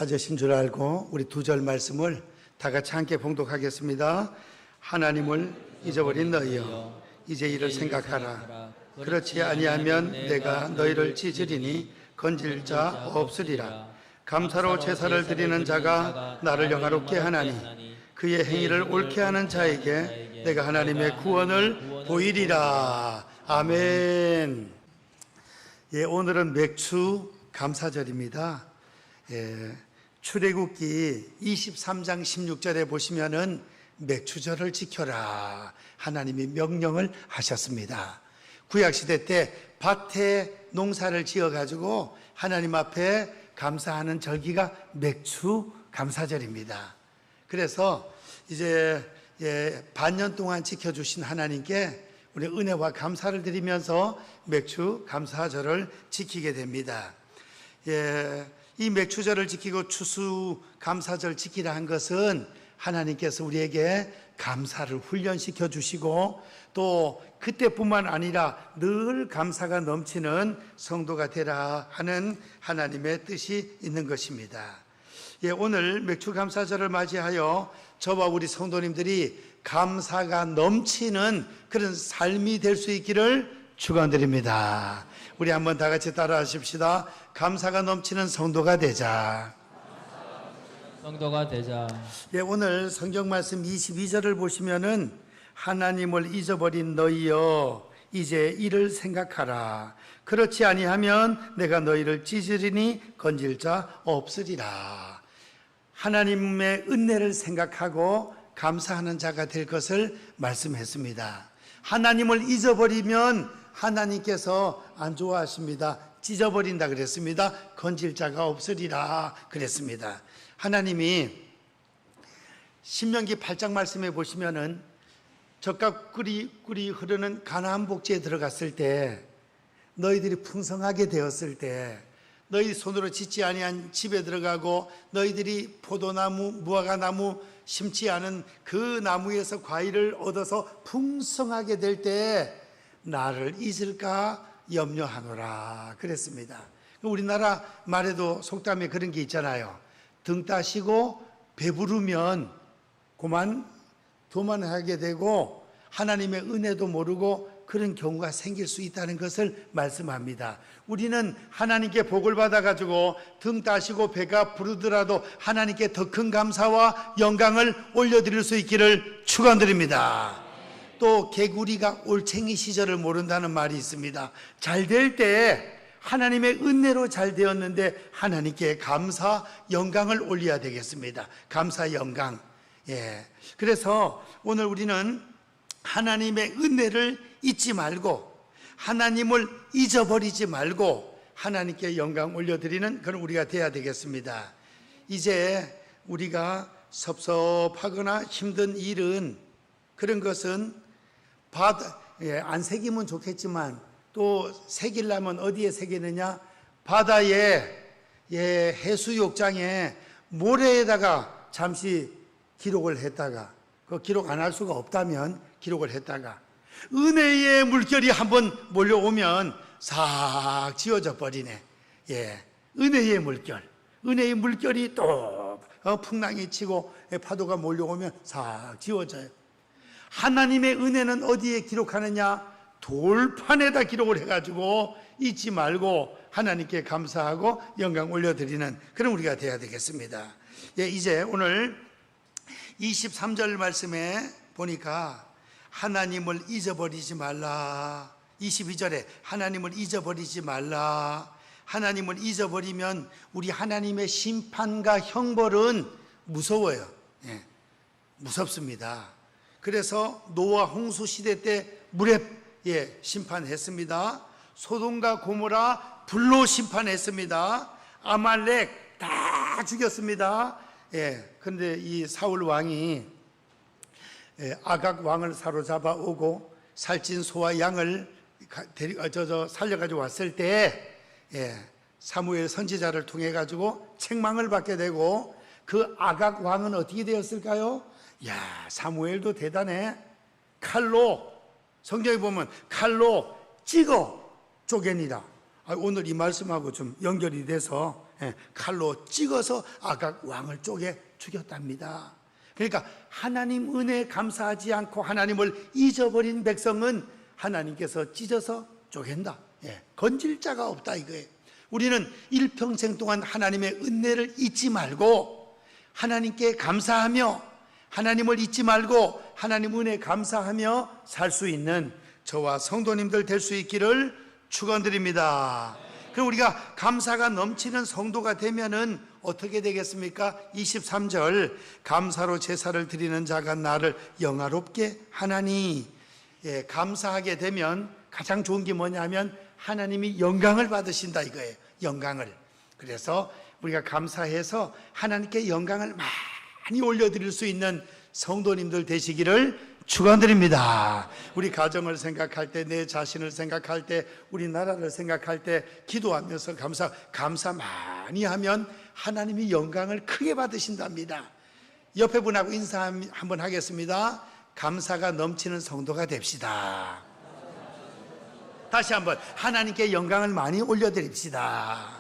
찾으신 줄 알고 우리 두 절 말씀을 다 같이 함께 봉독하겠습니다. 하나님을 잊어버린 너희여 이제 이를 생각하라. 그렇지 아니하면 내가 너희를 찢으리니 건질 자 없으리라. 감사로 제사를 드리는 자가 나를 영화롭게 하나니 그의 행위를 옳게 하는 자에게 내가 하나님의 구원을 보이리라. 아멘. 예, 오늘은 맥주 감사절입니다. 출애굽기 23장 16절에 보시면은 맥주절을 지켜라 하나님이 명령을 하셨습니다. 구약시대 때 밭에 농사를 지어가지고 하나님 앞에 감사하는 절기가 맥주 감사절입니다. 그래서 이제 반년 동안 지켜주신 하나님께 우리 은혜와 감사를 드리면서 맥주 감사절을 지키게 됩니다. 이 맥주절을 지키고 추수 감사절 지키라 한 것은 하나님께서 우리에게 감사를 훈련시켜 주시고 또 그때뿐만 아니라 늘 감사가 넘치는 성도가 되라 하는 하나님의 뜻이 있는 것입니다. 오늘 맥주 감사절을 맞이하여 저와 우리 성도님들이 감사가 넘치는 그런 삶이 될 수 있기를 축원드립니다. 우리 한번 다 같이 따라 하십시다. 감사가 넘치는 성도가 되자. 성도가 되자. 오늘 성경 말씀 22절을 보시면은 하나님을 잊어버린 너희여 이제 이를 생각하라. 그렇지 아니하면 내가 너희를 찢으리니 건질 자 없으리라. 하나님의 은혜를 생각하고 감사하는 자가 될 것을 말씀했습니다. 하나님을 잊어버리면 하나님께서 안 좋아하십니다. 찢어버린다 그랬습니다. 건질 자가 없으리라 그랬습니다. 하나님이 신명기 8장 말씀에 보시면은 젖과 꿀이 흐르는 가나안 복지에 들어갔을 때 너희들이 풍성하게 되었을 때 너희 손으로 짓지 아니한 집에 들어가고 너희들이 포도나무, 무화과나무 심지 않은 그 나무에서 과일을 얻어서 풍성하게 될 때 나를 잊을까 염려하노라 그랬습니다. 우리나라 말에도 속담에 그런 게 있잖아요. 등 따시고 배부르면 그만 교만하게 되고 하나님의 은혜도 모르고 그런 경우가 생길 수 있다는 것을 말씀합니다. 우리는 하나님께 복을 받아가지고 등 따시고 배가 부르더라도 하나님께 더 큰 감사와 영광을 올려드릴 수 있기를 축원드립니다. 또 개구리가 올챙이 시절을 모른다는 말이 있습니다. 잘 될 때 하나님의 은혜로 잘 되었는데 하나님께 감사, 영광을 올려야 되겠습니다. 감사, 영광. 그래서 오늘 우리는 하나님의 은혜를 잊지 말고 하나님을 잊어버리지 말고 하나님께 영광 올려드리는 그런 우리가 돼야 되겠습니다. 이제 우리가 섭섭하거나 힘든 일은 그런 것은 안 새기면 좋겠지만 또 새기려면 어디에 새기느냐? 바다에 해수욕장에 모래에다가 잠시 기록을 했다가 그 기록 안 할 수가 없다면 기록을 했다가 은혜의 물결이 한번 몰려오면 싹 지워져 버리네. 은혜의 물결이 또 풍랑이 치고 파도가 몰려오면 싹 지워져요. 하나님의 은혜는 어디에 기록하느냐? 돌판에다 기록을 해가지고 잊지 말고 하나님께 감사하고 영광 올려드리는 그런 우리가 돼야 되겠습니다. 이제 오늘 23절 말씀에 보니까 하나님을 잊어버리지 말라. 22절에 하나님을 잊어버리지 말라. 하나님을 잊어버리면 우리 하나님의 심판과 형벌은 무서워요. 무섭습니다. 그래서 노아 홍수 시대 때 물에 심판했습니다. 소돔과 고모라 불로 심판했습니다. 아말렉 다 죽였습니다. 그런데 이 사울 왕이 아각 왕을 사로잡아 오고 살찐 소와 양을 살려가지고 왔을 때 사무엘 선지자를 통해 가지고 책망을 받게 되고 그 아각 왕은 어떻게 되었을까요? 사무엘도 대단해. 칼로 성경에 보면 칼로 찍어 쪼개니라. 오늘 이 말씀하고 좀 연결이 돼서 칼로 찍어서 아각 왕을 쪼개 죽였답니다. 그러니까 하나님 은혜에 감사하지 않고 하나님을 잊어버린 백성은 하나님께서 찢어서 쪼갠다. 건질 자가 없다 이거예요. 우리는 일평생 동안 하나님의 은혜를 잊지 말고 하나님께 감사하며 하나님을 잊지 말고 하나님 은혜에 감사하며 살 수 있는 저와 성도님들 될 수 있기를 축원드립니다. 그럼 우리가 감사가 넘치는 성도가 되면은 어떻게 되겠습니까? 23절 감사로 제사를 드리는 자가 나를 영화롭게 하나니. 감사하게 되면 가장 좋은 게 뭐냐면 하나님이 영광을 받으신다 이거예요. 영광을. 그래서 우리가 감사해서 하나님께 영광을 많이 올려드릴 수 있는 성도님들 되시기를 축원드립니다. 우리 가정을 생각할 때, 내 자신을 생각할 때, 우리 나라를 생각할 때 기도하면서 감사 많이 하면 하나님이 영광을 크게 받으신답니다. 옆에 분하고 인사 한번 하겠습니다. 감사가 넘치는 성도가 됩시다. 다시 한번 하나님께 영광을 많이 올려드립시다.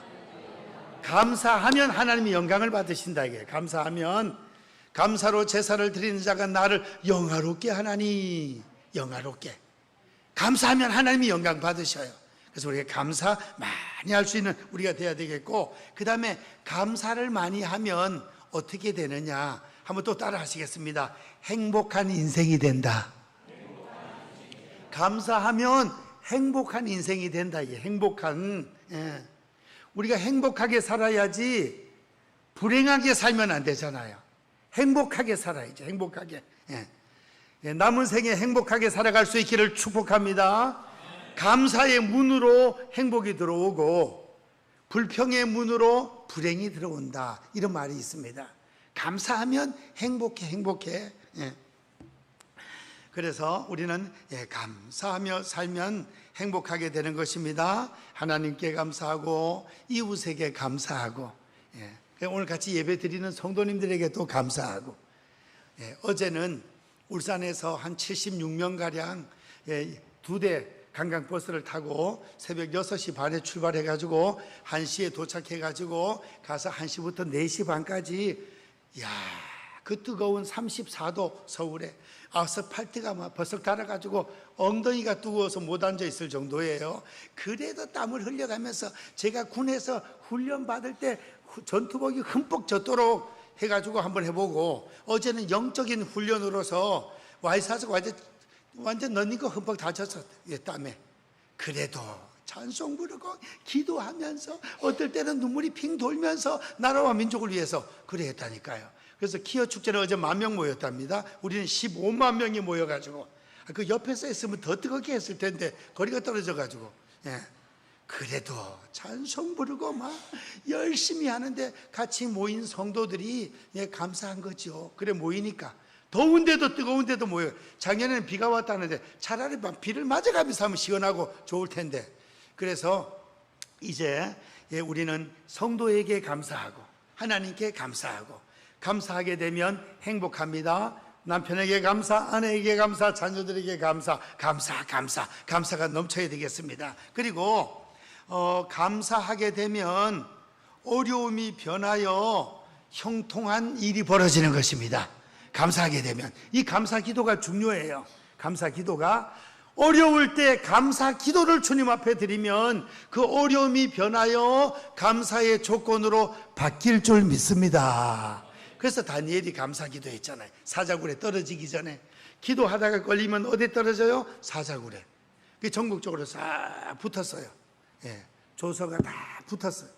감사하면 하나님이 영광을 받으신다 이게. 감사하면 감사로 제사를 드리는 자가 나를 영화롭게 하나니. 영화롭게. 감사하면 하나님이 영광 받으셔요. 그래서 우리가 감사 많이 할 수 있는 우리가 돼야 되겠고, 그 다음에 감사를 많이 하면 어떻게 되느냐 한번 또 따라 하시겠습니다. 행복한 인생이 된다. 감사하면 행복한 인생이 된다. 이게 행복한. 우리가 행복하게 살아야지 불행하게 살면 안 되잖아요. 행복하게 살아야죠. 행복하게. 남은 생에 행복하게 살아갈 수 있기를 축복합니다. 감사의 문으로 행복이 들어오고 불평의 문으로 불행이 들어온다. 이런 말이 있습니다. 감사하면 행복해. 그래서 우리는 감사하며 살면 행복하게 되는 것입니다. 하나님께 감사하고 이웃에게 감사하고 오늘 같이 예배 드리는 성도님들에게 또 감사하고. 어제는 울산에서 한 76명가량 2대 관광버스를 타고 새벽 6시 반에 출발해가지고 1시에 도착해가지고 가서 1시부터 4시 반까지 그 뜨거운 34도 서울에 아스팔트가 막 버석 달아가지고 엉덩이가 뜨거워서 못 앉아 있을 정도예요. 그래도 땀을 흘려가면서 제가 군에서 훈련 받을 때 전투복이 흠뻑 젖도록 해가지고 한번 해보고, 어제는 영적인 훈련으로서 와이사스가 완전 넌니가 흠뻑 다 젖었어요. 땀에. 그래도 찬송 부르고 기도하면서 어떨 때는 눈물이 핑 돌면서 나라와 민족을 위해서 그래 했다니까요. 그래서 키어 축제는 어제 10,000명 모였답니다. 우리는 15만 명이 모여가지고 그 옆에서 했으면 더 뜨겁게 했을 텐데 거리가 떨어져가지고. 그래도 찬송 부르고 막 열심히 하는데 같이 모인 성도들이 감사한 거죠. 그래 모이니까 더운데도 뜨거운데도 모여요. 작년에는 비가 왔다는데 차라리 막 비를 맞아가면서 하면 시원하고 좋을 텐데. 그래서 이제 우리는 성도에게 감사하고 하나님께 감사하고, 감사하게 되면 행복합니다. 남편에게 감사, 아내에게 감사, 자녀들에게 감사, 감사가 넘쳐야 되겠습니다. 그리고 감사하게 되면 어려움이 변하여 형통한 일이 벌어지는 것입니다. 감사하게 되면 이 감사 기도가 중요해요. 감사 기도가 어려울 때 감사 기도를 주님 앞에 드리면 그 어려움이 변하여 감사의 조건으로 바뀔 줄 믿습니다. 그래서 다니엘이 감사 기도했잖아요. 사자굴에 떨어지기 전에 기도하다가 걸리면 어디 떨어져요? 사자굴에. 그 전국적으로 싹 붙었어요. 조서가 다 붙었어요.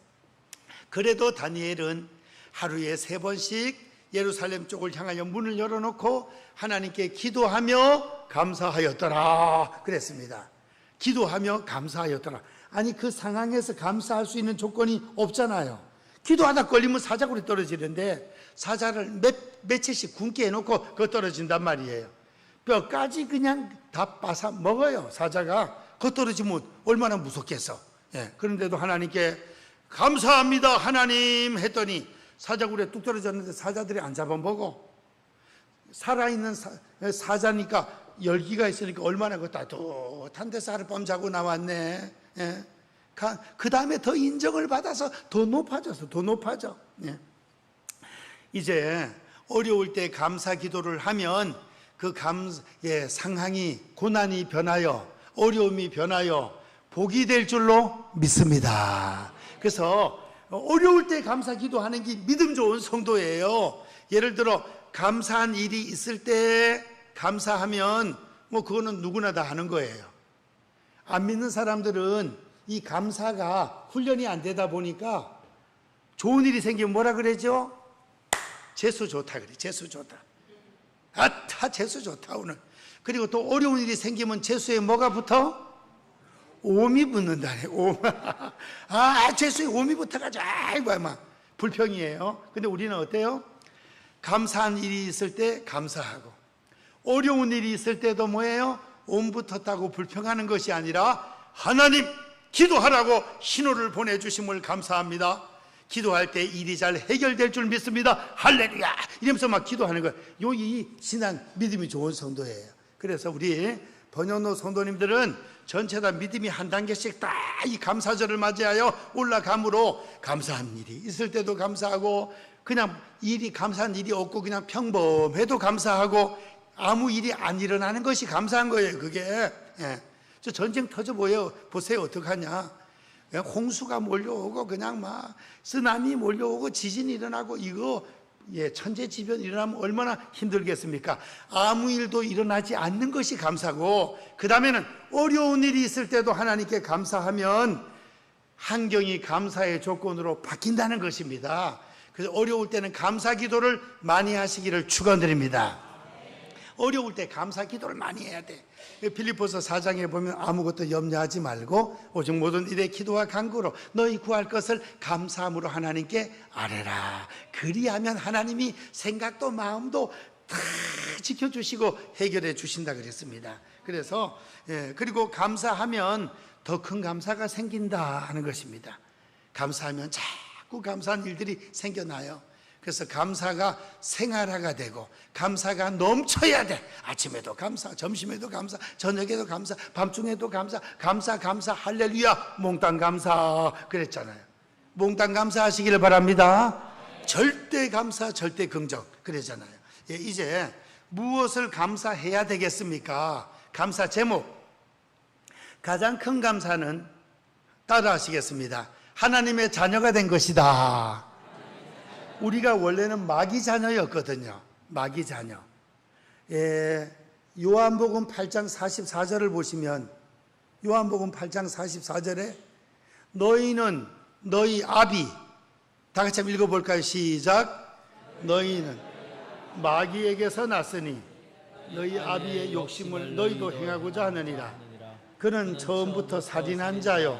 그래도 다니엘은 하루에 3번씩 예루살렘 쪽을 향하여 문을 열어놓고 하나님께 기도하며 감사하였더라 그랬습니다. 기도하며 감사하였더라. 아니 그 상황에서 감사할 수 있는 조건이 없잖아요. 기도하다 걸리면 사자굴에 떨어지는데 사자를 며칠씩 굶게 해놓고 그거 떨어진단 말이에요. 뼈까지 그냥 다 빠사 먹어요. 사자가 그거 떨어지면 얼마나 무섭겠어. 그런데도 하나님께 감사합니다 하나님 했더니 사자굴에 뚝 떨어졌는데 사자들이 안 잡아먹어. 살아있는 사자니까 열기가 있으니까 얼마나 그 따뜻한 데서 하룻밤 자고 나왔네. 그 다음에 더 인정을 받아서 더 높아져서 더 높아져. 예. 이제 어려울 때 감사 기도를 하면 그 상황이, 고난이 변하여 어려움이 변하여 복이 될 줄로 믿습니다. 그래서 어려울 때 감사 기도하는 게 믿음 좋은 성도예요. 예를 들어 감사한 일이 있을 때 감사하면 뭐 그거는 누구나 다 하는 거예요. 안 믿는 사람들은 이 감사가 훈련이 안 되다 보니까 좋은 일이 생기면 뭐라 그러죠? 재수 좋다 그래. 재수 좋다. 아따 재수 좋다 오늘. 그리고 또 어려운 일이 생기면 재수에 뭐가 붙어? 오미 붙는다네. 옴. 아 재수에 오미 붙어가지고 아이고 막 불평이에요. 근데 우리는 어때요? 감사한 일이 있을 때 감사하고, 어려운 일이 있을 때도 뭐예요? 옴 붙었다고 불평하는 것이 아니라 하나님 기도하라고 신호를 보내주심을 감사합니다. 기도할 때 일이 잘 해결될 줄 믿습니다. 할렐루야 이러면서 막 기도하는 거예요. 이 신앙 믿음이 좋은 성도예요. 그래서 우리 번연호 성도님들은 전체 다 믿음이 한 단계씩 다 이 감사절을 맞이하여 올라감으로 감사한 일이 있을 때도 감사하고, 그냥 감사한 일이 없고 그냥 평범해도 감사하고, 아무 일이 안 일어나는 것이 감사한 거예요. 그게 저 전쟁 터져 보세요. 어떡하냐. 홍수가 몰려오고 그냥 막 쓰나미 몰려오고 지진이 일어나고 이거 천재지변 일어나면 얼마나 힘들겠습니까? 아무 일도 일어나지 않는 것이 감사고, 그 다음에는 어려운 일이 있을 때도 하나님께 감사하면 환경이 감사의 조건으로 바뀐다는 것입니다. 그래서 어려울 때는 감사 기도를 많이 하시기를 축원드립니다. 어려울 때 감사 기도를 많이 해야 돼. 빌립보서 4장에 보면 아무것도 염려하지 말고 오직 모든 일에 기도와 간구로 너희 구할 것을 감사함으로 하나님께 아뢰라. 그리하면 하나님이 생각도 마음도 다 지켜주시고 해결해 주신다 그랬습니다. 그래서 그리고 감사하면 더 큰 감사가 생긴다 하는 것입니다. 감사하면 자꾸 감사한 일들이 생겨나요. 그래서 감사가 생활화가 되고 감사가 넘쳐야 돼. 아침에도 감사, 점심에도 감사, 저녁에도 감사, 밤중에도 감사, 감사 할렐루야 몽땅 감사 그랬잖아요. 몽땅 감사하시기를 바랍니다. 절대 감사, 절대 긍정 그랬잖아요. 이제 무엇을 감사해야 되겠습니까? 감사 제목, 가장 큰 감사는 따라 하시겠습니다. 하나님의 자녀가 된 것이다. 우리가 원래는 마귀 자녀였거든요. 마귀 자녀. 요한복음 8장 44절을 보시면, 요한복음 8장 44절에 너희는 너희 아비, 다 같이 한번 읽어볼까요? 시작. 너희는 마귀에게서 났으니 너희 아비의 욕심을 너희도 행하고자 하느니라. 그는 처음부터 살인한 자요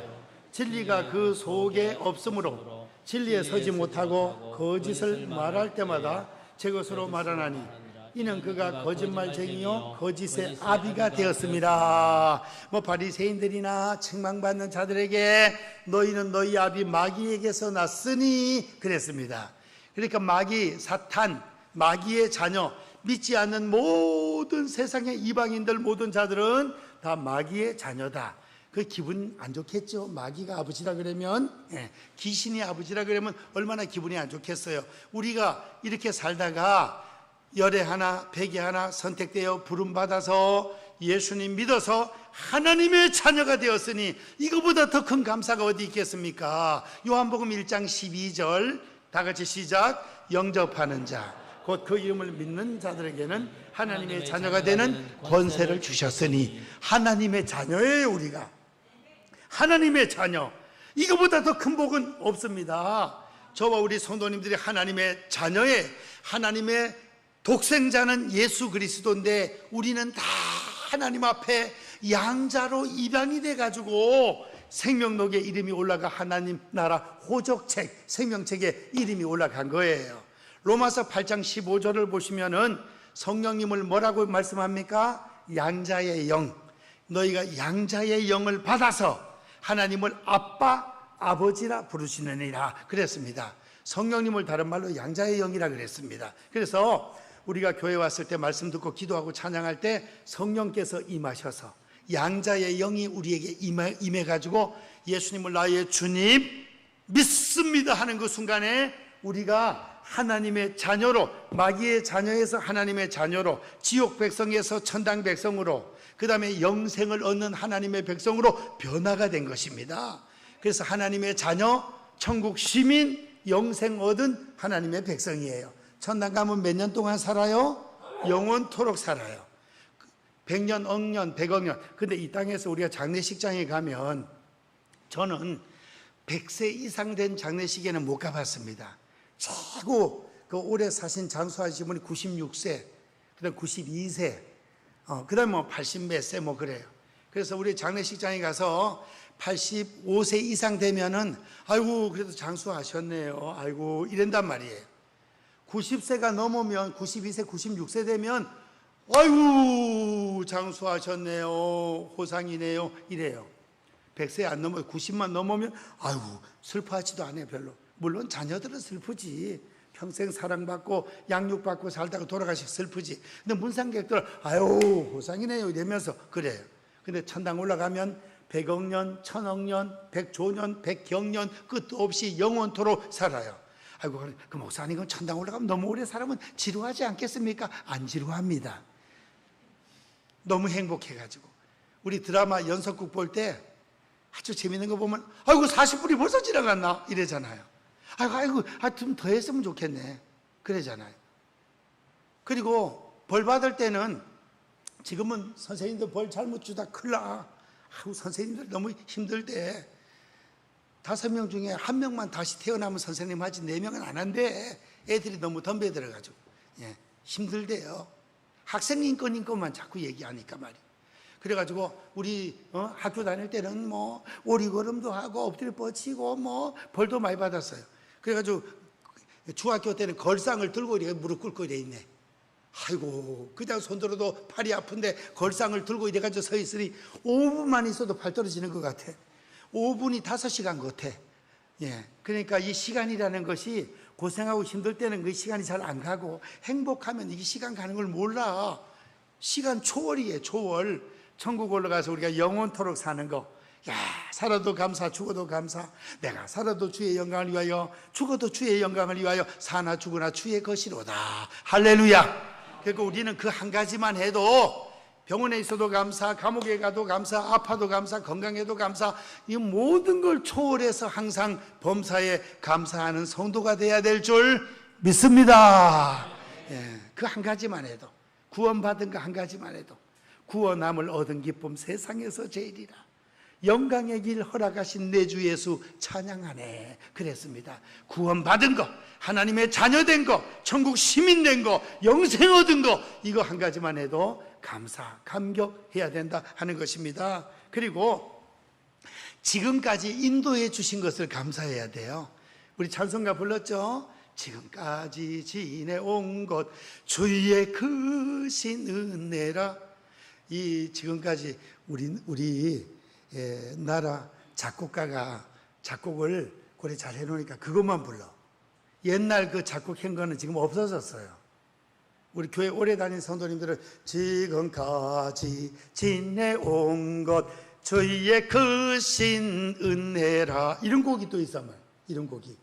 진리가 그 속에 없으므로 진리에 서지 못하고 거짓을 말할 때마다 제 것으로 말하나니 이는 그가 거짓말쟁이요 거짓의 아비가 되었습니다. 바리새인들이나 책망받는 자들에게 너희는 너희 아비 마귀에게서 났으니 그랬습니다. 그러니까 마귀, 사탄, 마귀의 자녀, 믿지 않는 모든 세상의 이방인들 모든 자들은 다 마귀의 자녀다. 그 기분 안 좋겠죠. 마귀가 아버지라 그러면, 귀신이 아버지라 그러면 얼마나 기분이 안 좋겠어요. 우리가 이렇게 살다가 열에 하나 백에 하나 선택되어 부름받아서 예수님 믿어서 하나님의 자녀가 되었으니 이거보다 더 큰 감사가 어디 있겠습니까? 요한복음 1장 12절 다 같이 시작. 영접하는 자 곧 그 이름을 믿는 자들에게는 하나님의 자녀가 되는 권세를 주셨으니 하나님의 자녀예요. 우리가 하나님의 자녀, 이거보다 더 큰 복은 없습니다. 저와 우리 성도님들이 하나님의 자녀에, 하나님의 독생자는 예수 그리스도인데 우리는 다 하나님 앞에 양자로 입양이 돼가지고 생명록에 이름이 올라가 하나님 나라 호적책, 생명책에 이름이 올라간 거예요. 로마서 8장 15절을 보시면은 성령님을 뭐라고 말씀합니까? 양자의 영, 너희가 양자의 영을 받아서 하나님을 아빠, 아버지라 부르시느니라 그랬습니다. 성령님을 다른 말로 양자의 영이라 그랬습니다. 그래서 우리가 교회 왔을 때 말씀 듣고 기도하고 찬양할 때 성령께서 임하셔서 양자의 영이 우리에게 임해가지고 예수님을 나의 주님 믿습니다 하는 그 순간에 우리가 하나님의 자녀로, 마귀의 자녀에서 하나님의 자녀로, 지옥 백성에서 천당 백성으로, 그 다음에 영생을 얻는 하나님의 백성으로 변화가 된 것입니다. 그래서 하나님의 자녀, 천국 시민, 영생 얻은 하나님의 백성이에요. 천당 가면 몇 년 동안 살아요? 영원토록 살아요. 100년, 억년, 100억 년. 근데 이 땅에서 우리가 장례식장에 가면 저는 100세 이상 된 장례식에는 못 가봤습니다. 최고 그 오래 사신 장수하신 분이 96세, 그다음 92세, 그다음 뭐 80 몇 세 뭐 그래요. 그래서 우리 장례식장에 가서 85세 이상 되면은 아이고 그래도 장수하셨네요. 아이고 이런단 말이에요. 90세가 넘으면 92세, 96세 되면 아이고 장수하셨네요. 호상이네요. 이래요. 100세 안 넘어요. 90만 넘으면 아이고 슬퍼하지도 않아요. 별로. 물론 자녀들은 슬프지. 평생 사랑받고 양육받고 살다가 돌아가시 슬프지. 근데 문상객들은 아유 호상이네요 이러면서 그래요. 근데 천당 올라가면 100억 년, 1000억 년, 100조 년, 100경년 끝도 없이 영원토록 살아요. 아이고 그 목사님 그 천당 올라가면 너무 오래 살면 지루하지 않겠습니까? 안 지루합니다. 너무 행복해가지고 우리 드라마 연속극 볼 때 아주 재밌는 거 보면 아이고 40분이 벌써 지나갔나 이러잖아요. 아이고 좀 더 했으면 좋겠네 그러잖아요. 그리고 벌 받을 때는 지금은 선생님들 벌 잘못 주다 큰일 나. 아이고 선생님들 너무 힘들대. 5명 중에 1명만 다시 태어나면 선생님 하지 4명은 안 한대. 애들이 너무 덤벼들어가지고 힘들대요. 학생 인권만 자꾸 얘기하니까 말이에요. 그래가지고 우리 학교 다닐 때는 뭐 오리걸음도 하고 엎드려 뻗치고 뭐 벌도 많이 받았어요. 그래가지고 중학교 때는 걸상을 들고 이렇게 무릎 꿇고 이래 있네. 아이고 그냥 손들어도 팔이 아픈데 걸상을 들고 이래가지고 서 있으니 5분만 있어도 팔 떨어지는 것 같아. 5분이 5시간 같아. 그러니까 이 시간이라는 것이 고생하고 힘들 때는 그 시간이 잘 안 가고 행복하면 이 시간 가는 걸 몰라. 시간 초월이에요. 초월. 천국 올라가서 우리가 영원토록 사는 거. 야 살아도 감사 죽어도 감사. 내가 살아도 주의 영광을 위하여 죽어도 주의 영광을 위하여 사나 죽으나 주의 것이로다. 할렐루야. 그러니까 우리는 그 한 가지만 해도 병원에 있어도 감사, 감옥에 가도 감사, 아파도 감사, 건강해도 감사, 이 모든 걸 초월해서 항상 범사에 감사하는 성도가 돼야 될 줄 믿습니다. 그 한 가지만 해도, 구원받은 거 한 가지만 해도 구원함을 얻은 기쁨 세상에서 제일이라. 영광의 길 허락하신 내 주 예수 찬양하네 그랬습니다. 구원받은 거, 하나님의 자녀된 거, 천국 시민된 거, 영생 얻은 거, 이거 한 가지만 해도 감사, 감격해야 된다 하는 것입니다. 그리고 지금까지 인도해 주신 것을 감사해야 돼요. 우리 찬송가 불렀죠? 지금까지 지내온 것 주의 크신 은혜라. 이 지금까지 우리 나라 작곡가가 작곡을 고래 잘 해놓으니까 그것만 불러. 옛날 그 작곡한 거는 지금 없어졌어요. 우리 교회 오래 다닌 성도님들은 지금까지 지내온 것 주의 크신 은혜라 이런 곡이 또 있단 말이에요. 이런 곡이.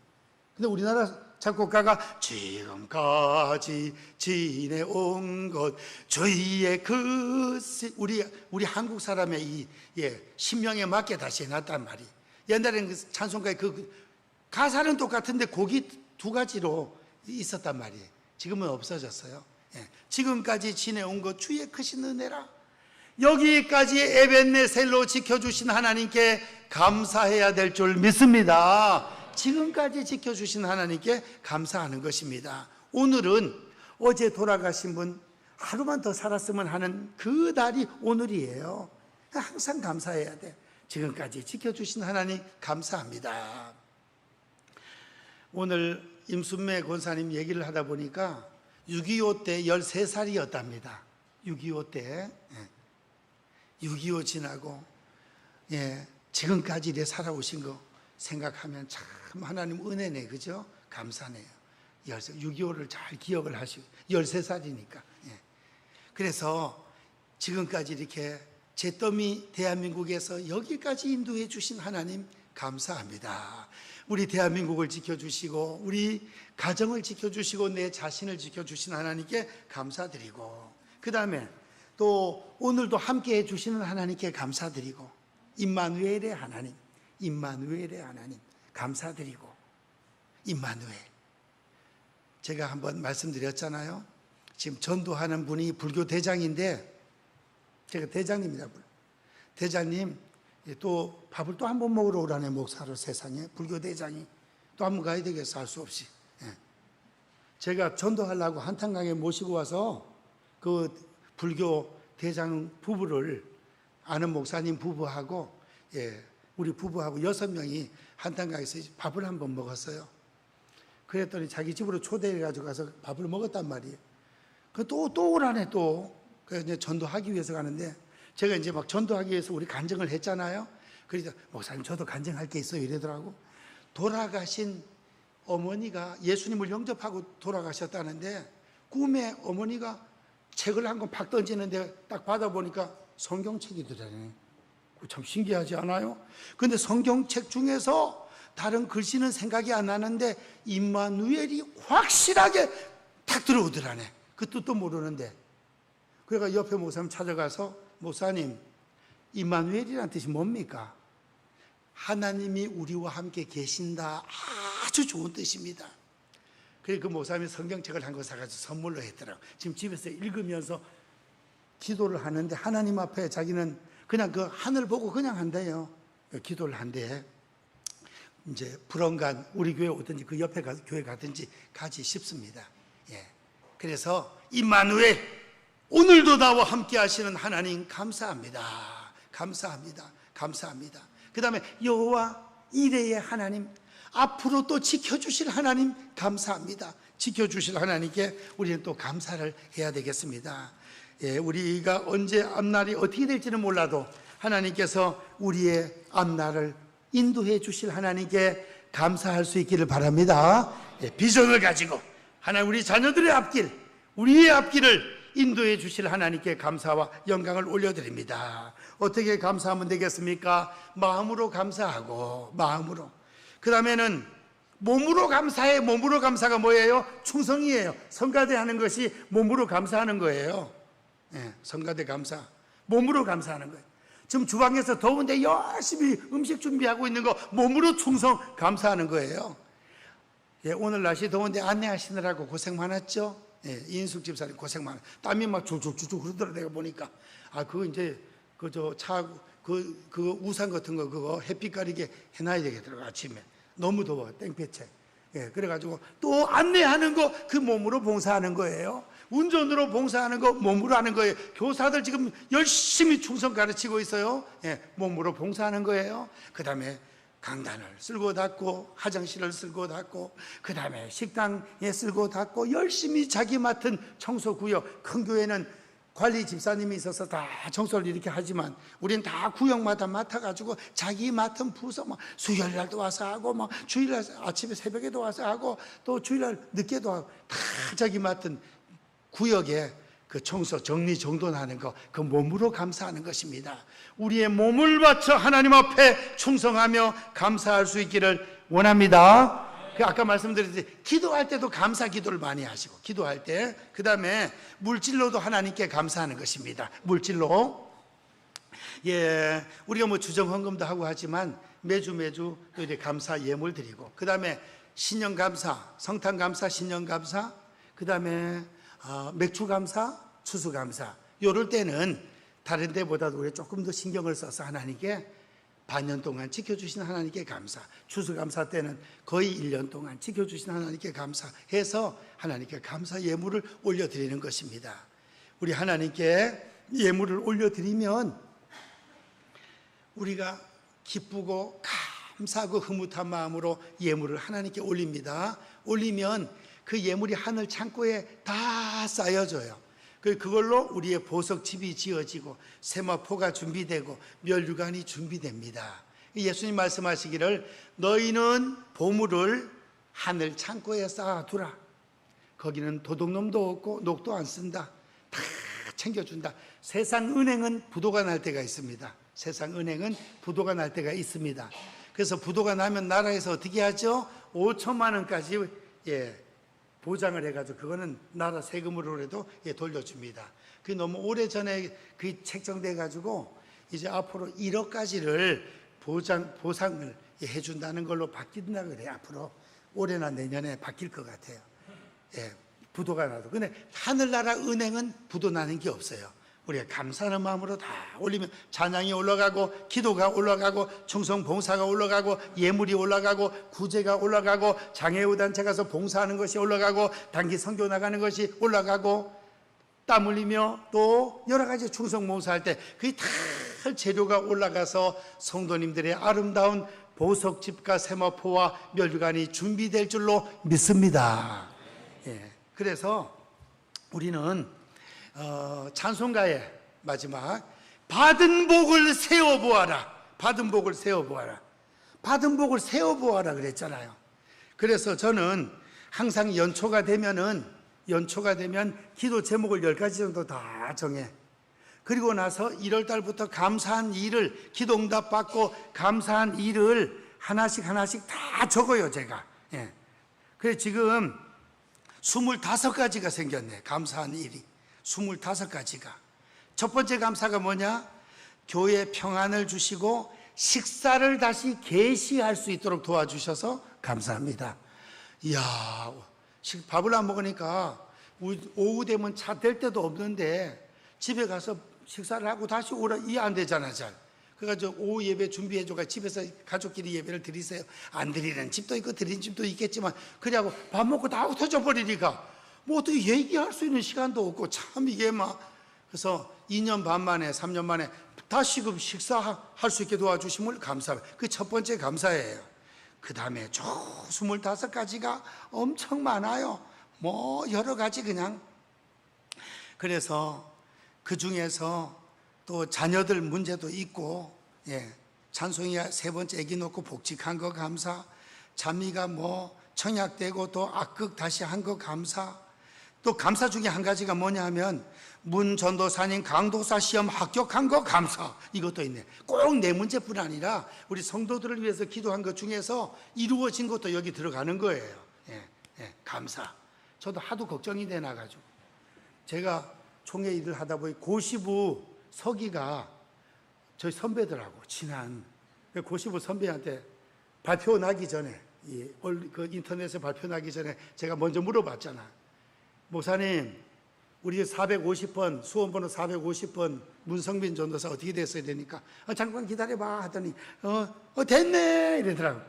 근데 우리나라 작곡가가 지금까지 지내온 것 주의 크신 우리 한국 사람의 이 신명에 맞게 다시 해놨단 말이에요. 옛날에는 그 찬송가의 그 가사는 똑같은데 곡이 두 가지로 있었단 말이에요. 지금은 없어졌어요. 지금까지 지내온 것 주의 크신 은혜라. 여기까지 에벤네셀로 지켜주신 하나님께 감사해야 될 줄 믿습니다. 지금까지 지켜주신 하나님께 감사하는 것입니다. 오늘은 어제 돌아가신 분 하루만 더 살았으면 하는 그 날이 오늘이에요. 항상 감사해야 돼. 지금까지 지켜주신 하나님 감사합니다. 오늘 임순매 권사님 얘기를 하다 보니까 6.25 때 13살이었답니다. 6.25 때 6.25 지나고 지금까지 이래 살아오신 거 생각하면 참 하나님 은혜네. 그죠? 감사네요. 6.25를 잘 기억을 하시고 13살이니까. 그래서 지금까지 이렇게 잿더미 대한민국에서 여기까지 인도해 주신 하나님 감사합니다. 우리 대한민국을 지켜주시고 우리 가정을 지켜주시고 내 자신을 지켜주신 하나님께 감사드리고, 그 다음에 또 오늘도 함께해 주시는 하나님께 감사드리고, 임마누엘의 하나님, 임마누엘의 하나님 감사드리고, 임마누엘, 제가 한번 말씀드렸잖아요. 지금 전도하는 분이 불교 대장인데, 제가 대장님이다. 대장님 또 밥을 또 한 번 먹으러 오라네. 목사로 세상에 불교 대장이 또 한 번 가야 되겠어. 할 수 없이. 제가 전도하려고 한탄강에 모시고 와서 그 불교 대장 부부를, 아는 목사님 부부하고 우리 부부하고 6명이 한탄강에서 밥을 한 번 먹었어요. 그랬더니 자기 집으로 초대해가지고 가서 밥을 먹었단 말이에요. 또 오라네 또. 그래서 이제 전도하기 위해서 가는데, 제가 이제 막 전도하기 위해서 우리 간증을 했잖아요. 그래서 목사님 저도 간증할 게 있어요 이러더라고. 돌아가신 어머니가 예수님을 영접하고 돌아가셨다는데, 꿈에 어머니가 책을 한 권 팍 던지는데 딱 받아보니까 성경책이더라네. 참 신기하지 않아요? 근데 성경책 중에서 다른 글씨는 생각이 안 나는데 임마누엘이 확실하게 탁 들어오더라네. 그 뜻도 모르는데. 그래가 옆에 목사님 찾아가서, 목사님 임마누엘이라는 뜻이 뭡니까? 하나님이 우리와 함께 계신다. 아주 좋은 뜻입니다. 그래서 그 목사님이 성경책을 한 권 사가지고 선물로 했더라고요. 지금 집에서 읽으면서 기도를 하는데, 하나님 앞에 자기는 그냥 그 하늘 보고 그냥 한대요. 기도를 한대. 이제 불언간 우리 교회 오든지 그 옆에 교회 가든지 가지 싶습니다. 그래서 임마누엘, 오늘도 나와 함께 하시는 하나님 감사합니다. 감사합니다. 감사합니다. 그 다음에 여호와 이레의 하나님, 앞으로 또 지켜주실 하나님 감사합니다. 지켜주실 하나님께 우리는 또 감사를 해야 되겠습니다. 우리가 언제 앞날이 어떻게 될지는 몰라도 하나님께서 우리의 앞날을 인도해 주실 하나님께 감사할 수 있기를 바랍니다. 비전을 가지고 하나님 우리 자녀들의 앞길, 우리의 앞길을 인도해 주실 하나님께 감사와 영광을 올려드립니다. 어떻게 감사하면 되겠습니까? 마음으로 감사하고, 마음으로. 그 다음에는 몸으로 감사해. 몸으로 감사가 뭐예요? 충성이에요. 성가대 하는 것이 몸으로 감사하는 거예요. 성가대 감사, 몸으로 감사하는 거예요. 지금 주방에서 더운데 열심히 음식 준비하고 있는 거 몸으로 충성 감사하는 거예요. 오늘 날씨 더운데 안내하시느라고 고생 많았죠? 이인숙 집사님 고생 많아. 땀이 막 줄줄줄줄 흐르더라. 내가 보니까 그거 이제 그 우산 같은 거 그거 햇빛 가리게 해놔야 되겠더라고. 아침에 너무 더워 땡볕에. 그래가지고 또 안내하는 거 그 몸으로 봉사하는 거예요. 운전으로 봉사하는 거 몸으로 하는 거예요. 교사들 지금 열심히 충성 가르치고 있어요. 몸으로 봉사하는 거예요. 그 다음에 강단을 쓸고 닦고, 화장실을 쓸고 닦고, 그 다음에 식당에 쓸고 닦고, 열심히 자기 맡은 청소구역. 큰 교회는 관리 집사님이 있어서 다 청소를 이렇게 하지만 우리는 다 구역마다 맡아가지고 자기 맡은 부서, 수요일날도 와서 하고, 주일날 아침에 새벽에도 와서 하고, 또 주일날 늦게도 하고, 다 자기 맡은 구역에 그 청소, 정리, 정돈하는 거, 그 몸으로 감사하는 것입니다. 우리의 몸을 바쳐 하나님 앞에 충성하며 감사할 수 있기를 원합니다. 아까 말씀드렸듯이 기도할 때도 감사 기도를 많이 하시고, 기도할 때, 그 다음에 물질로도 하나님께 감사하는 것입니다. 물질로. 우리가 주정헌금도 하고 하지만 매주 또 이렇게 감사 예물 드리고, 그 다음에 신년감사, 성탄감사, 신년감사, 그 다음에 맥주감사, 추수감사. 요럴 때는 다른 데보다도 우리가 조금 더 신경을 써서 하나님께 반년 동안 지켜주신 하나님께 감사, 추수감사 때는 거의 1년 동안 지켜주신 하나님께 감사해서 하나님께 감사 예물을 올려드리는 것입니다. 우리 하나님께 예물을 올려드리면 우리가 기쁘고 감사하고 흐뭇한 마음으로 예물을 하나님께 올립니다. 올리면 그 예물이 하늘 창고에 다 쌓여져요. 그걸로 우리의 보석집이 지어지고 세마포가 준비되고 멸류관이 준비됩니다. 예수님 말씀하시기를 너희는 보물을 하늘 창고에 쌓아두라. 거기는 도둑놈도 없고 녹도 안 쓴다. 다 챙겨준다. 세상 은행은 부도가 날 때가 있습니다. 세상 은행은 부도가 날 때가 있습니다. 그래서 부도가 나면 나라에서 어떻게 하죠? 5천만 원까지 보장을 해가지고 그거는 나라 세금으로라도 돌려줍니다. 그 너무 오래전에 그 책정돼가지고 이제 앞으로 1억까지를 보상을 해준다는 걸로 바뀐다 그래요. 앞으로 올해나 내년에 바뀔 것 같아요. 부도가 나도. 근데 하늘나라 은행은 부도 나는 게 없어요. 우리가 감사하는 마음으로 다 올리면 찬양이 올라가고 기도가 올라가고 충성 봉사가 올라가고 예물이 올라가고 구제가 올라가고 장애우단체 가서 봉사하는 것이 올라가고 단기 선교 나가는 것이 올라가고 땀 흘리며 또 여러 가지 충성 봉사할 때 그게 다 재료가 올라가서 성도님들의 아름다운 보석집과 세마포와 멸류관이 준비될 줄로 믿습니다. 그래서 우리는 찬송가의 마지막 받은 복을 세워보아라. 받은 복을 세워보아라. 받은 복을 세워보아라 그랬잖아요. 그래서 저는 항상 연초가 되면 기도 제목을 10가지 정도 다 정해. 그리고 나서 1월 달부터 감사한 일을 기도응답 받고 감사한 일을 하나씩 다 적어요 제가. 그래서 지금 25가지가 생겼네. 감사한 일이 25가지가. 첫 번째 감사가 뭐냐? 교회 평안을 주시고 식사를 다시 개시할 수 있도록 도와주셔서 감사합니다. 이야, 밥을 안 먹으니까 오후 되면 차 댈 데도 없는데 집에 가서 식사를 하고 다시 오라 이해 안 되잖아 잘. 그래가지고 오후 예배 준비해줘가 집에서 가족끼리 예배를 드리세요. 안 드리는 집도 있고 드리는 집도 있겠지만 그래갖고 밥 먹고 다 흩어져 버리니까 뭐 어떻게 얘기할 수 있는 시간도 없고 참 이게 막. 그래서 2년 반 만에 3년 만에 다시금 식사할 수 있게 도와주심을 감사해요. 그 첫 번째 감사예요. 그 다음에 25가지가 엄청 많아요. 뭐 여러 가지 그냥. 그래서 그 중에서 또 자녀들 문제도 있고, 찬송이 세 번째 애기 놓고 복직한 거 감사, 자미가 뭐 청약되고 또 악극 다시 한 거 감사. 또 감사 중에 한 가지가 뭐냐 하면 문 전도사님 강도사 시험 합격한 거 감사. 이것도 있네. 꼭 내 문제뿐 아니라 우리 성도들을 위해서 기도한 것 중에서 이루어진 것도 여기 들어가는 거예요. 감사. 저도 하도 걱정이 돼 나가지고 제가 총회 일을 하다 보니 고시부 서기가 저희 선배들하고 친한 고시부 선배한테 발표 나기 전에 그 인터넷에 발표 나기 전에 제가 먼저 물어봤잖아. 목사님, 우리 450번 수험번호 450번 문성빈 전도사 어떻게 됐어야 되니까 잠깐 기다려봐 하더니 됐네 이러더라고.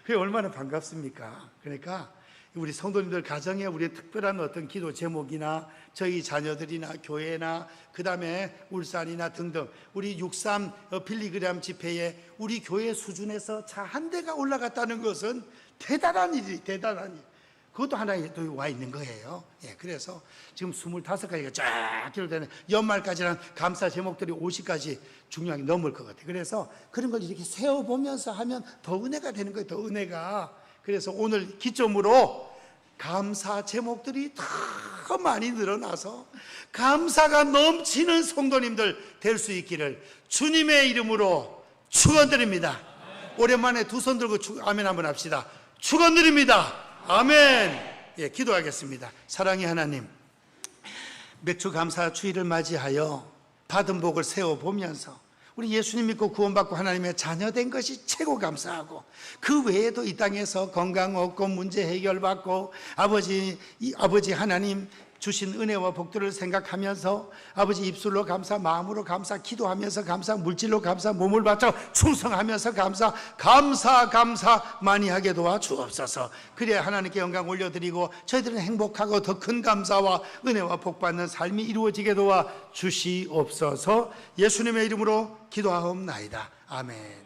그게 얼마나 반갑습니까? 그러니까 우리 성도님들 가정에 우리의 특별한 어떤 기도 제목이나 저희 자녀들이나 교회나 그 다음에 울산이나 등등 우리 63 필리그람 집회에 우리 교회 수준에서 차 한 대가 올라갔다는 것은 대단한 일이 대단한 일. 그것도 하나에 또 와 있는 거예요. 그래서 지금 25가지가 쫙 기록되는 연말까지는 감사 제목들이 50가지 중요하게 넘을 것 같아요. 그래서 그런 걸 이렇게 세워보면서 하면 더 은혜가 되는 거예요. 더 은혜가. 그래서 오늘 기점으로 감사 제목들이 더 많이 늘어나서 감사가 넘치는 성도님들 될 수 있기를 주님의 이름으로 축원드립니다. 오랜만에 두 손 들고 아멘 한번 합시다. 축원드립니다. 아멘. 기도하겠습니다. 사랑의 하나님, 맥주 감사 주일을 맞이하여 받은 복을 세워보면서 우리 예수님 믿고 구원받고 하나님의 자녀된 것이 최고 감사하고 그 외에도 이 땅에서 건강 얻고 문제 해결받고 아버지 하나님 주신 은혜와 복들을 생각하면서 아버지 입술로 감사, 마음으로 감사, 기도하면서 감사, 물질로 감사, 몸을 바쳐 충성하면서 감사 많이 하게 도와주옵소서. 그래야 하나님께 영광 올려드리고 저희들은 행복하고 더 큰 감사와 은혜와 복받는 삶이 이루어지게 도와주시옵소서. 예수님의 이름으로 기도하옵나이다. 아멘.